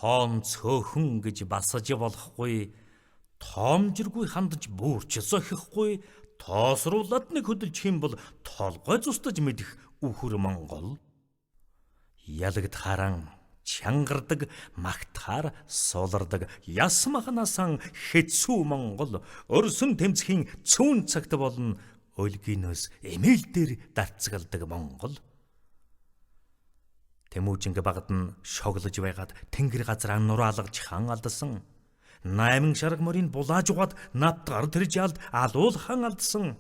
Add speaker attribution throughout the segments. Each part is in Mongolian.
Speaker 1: тоон цөөхөн гэж басаж болохгүй, тоомжиргүй хандаж буурч зохихгүй, тоосруулаад нэг хөдөлж хэм бол толгой зустаж мэдэх үхэр Монгол. Ялагдхааран чангардаг, магтахаар суулардаг, яс махнасан хэцүү Монгол, өрсөн тэмцхийн цүүн цагт болон өлгийнөөс эмээл дээр дарцгалдаг Монгол. Тэмүүжинг багад нь шоглож байгаад тэнгэр газраа нураалгаж хан алдсан. 8 шарга морийг булааж угаад над гар тэрж алд алуул хан алдсан.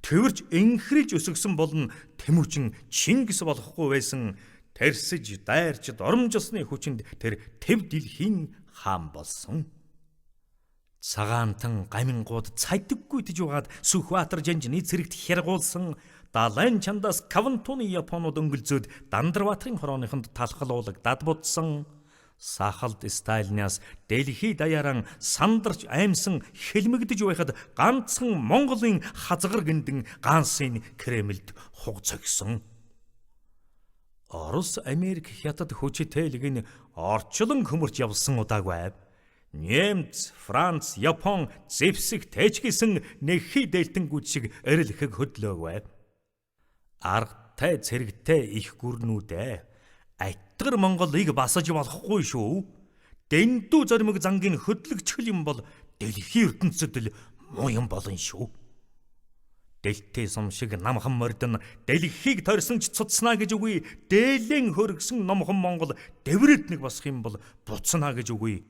Speaker 1: Тэрч энхрэж өсгсөн болон Тэмүүжин Чингис болохгүй байсан. Тэрсэж дайрч доромжсны хүчинд тэр тэв дэлхийн хаан болсон. Цагаантан гамингууд цайдаггүй тэж угаад Сүхбаатар жанжны цэрэгт хяргуулсан. Далайн чандаас Кавантуны Японууд өнгөлзөөд Дандарбаатарын хорооныхонд талхалуулагдаад будсан. Сахалт стайлнаас Дэлхий даяаран сандарч аймсан хэлмэгдэж байхад ганцхан Монголын хазгар гиндэн гансын Кремльд хуг цогсон. Орос, Америк, Хятад хүчтэйлэг нь орчлон хөмөрч явсан удаагүй. Немц, Франц, Япон зэвсэг тэжгсэн нэхий дээлтэнгүүд шиг эрэлхэг хөдлөөгүй. Аргатай цэрэгтэй их гүрнүүдээ айтгар Монголыг басаж болохгүй шүү. Дэндүү зоримог зангийн хөдлөгчхөл юм бол дэлхийн ертөнцид л муу юм болон шүү. Дэлтэй сум шиг намхан мордон дэлхийг торсон ч цуцснаа гэж үгүй. Дээлэн хөргсөн номхон Монгол дэврээд нэг босх юм бол буцнаа гэж үгүй.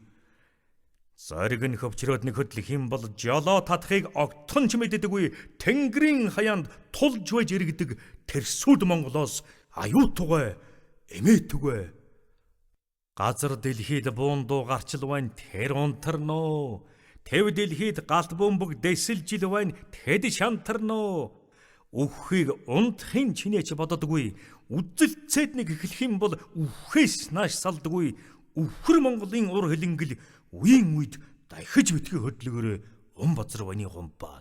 Speaker 1: Зориг нь хөвчрөөд нэг хөдлөх юм бол жолоо татахыг огтхон ч мэддэггүй. Тэнгэрийн хаяанд тулж байж иргэдэг тэрсүүд Монголоос аюутугай эмээдэггүй. Газар дэлхийд буундуу гарчил байна тэр унтарноо. Тэв дэлхийд галт бөмбөг дэсэлжил байна тэд шантарноо. Үххийг унтахын чинээч боддоггүй. Үзэлцээд нэг эхлэх юм бол үхээс нааш салдаггүй. Үхэр Монголын ур хилэнгэл үеийн үед дахиж битгий хөдлөгөөрөө базар ваны гомба.